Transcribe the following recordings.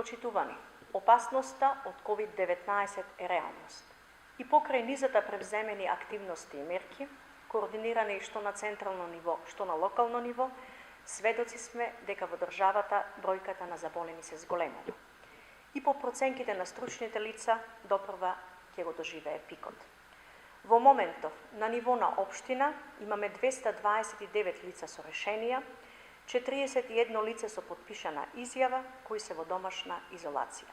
Почитувани, опасноста од COVID-19 е реалност. И покрај низата превземени активности и мерки, координирани што на централно ниво, што на локално ниво, сведоци сме дека во државата бројката на заболени се зголемува. И по проценките на стручните лица, допрва ќе го доживее пикот. Во моментов, на ниво на општина, имаме 229 лица со решенија, 41 лице со подпишана изјава, кои се во домашна изолација.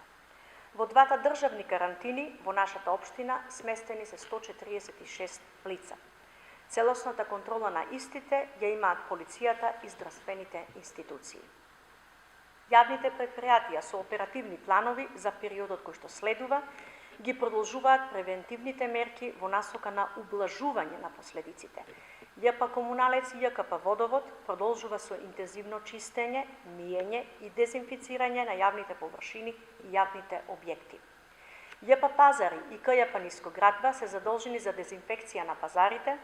Во двата државни карантини, во нашата општина, сместени се 146 лица. Целосната контрола на истите ја имаат полицијата и здравствените институции. Јавните предпријатија со оперативни планови за периодот кој што следува, ги продолжуваат превентивните мерки во насока на ублажување на последиците. ЈП Комуналец и ЈКП Водовод продолжува со интензивно чистење, миење и дезинфицирање на јавните површини и јавните објекти. ЈП Пазари и КЈП Нискоградба се задолжени за дезинфекција на пазарите,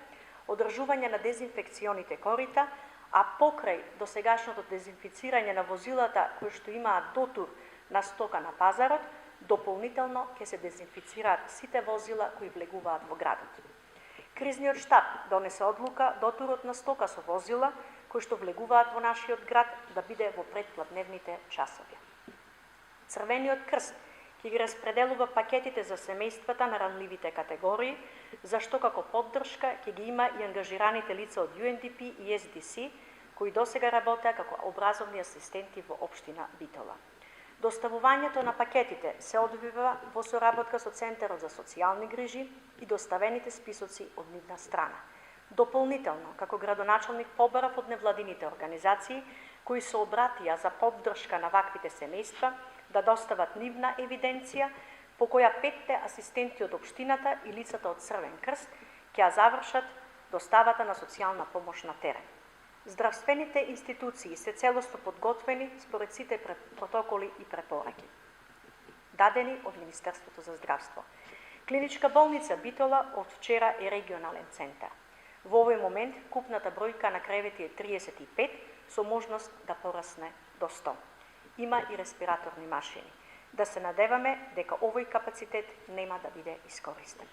одржување на дезинфекционите корита, а покрај досегашното дезинфицирање на возилата кои што имаат дотур на стока на пазарот, дополнително ќе се дезинфицираат сите возила кои влегуваат во градот. Кризниот штаб донесе одлука дотурот на стока со возила кои што влегуваат во нашиот град да биде во предпладневните часови. Црвениот крст ќе ги распределува пакетите за семејствата на ранливите категории, зашто како поддршка ќе ги има и ангажираните лица од UNDP и SDC, кои досега работеа како образовни асистенти во општина Битола. Доставувањето на пакетите се одвива во соработка со Центарот за социјални грижи и доставените списоци од нивна страна. Дополнително, како градоначалник побарав од невладините организации, кои се обратија за поддршка на ваквите семејства, да достават нивна евиденција, по која 5 асистенти од општината и лицата од Црвен крст ќе ја завршат доставата на социјална помош на терен. Здравствените институции се целосно подготвени според сите протоколи и препораки, дадени од Министерството за здравство. Клиничка болница Битола од вчера е регионален центар. Во овој момент купната бројка на кревети е 35, со можност да порасне до 100. Има и респираторни машини. Да се надеваме дека овој капацитет нема да биде искористен.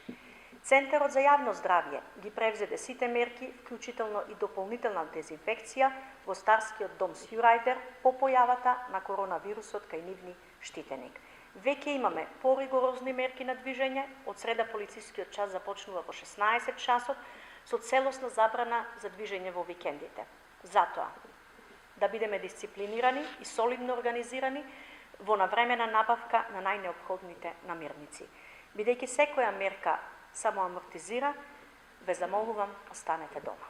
Центарот за јавно здравје ги превзеде сите мерки, вклучително и дополнителна дезинфекција во Старскиот дом Сјурајдер по појавата на коронавирусот кај нивни штитеник. Веќе имаме поригорозни мерки на движење, од среда полицискиот час започнува во 16 часот, со целосна забрана за движење во викендите. Затоа, да бидеме дисциплинирани и солидно организирани во навремена набавка на најнеопходните намирници. Бидејќи секоја мерка само амортизира, ве замолувам, останете дома.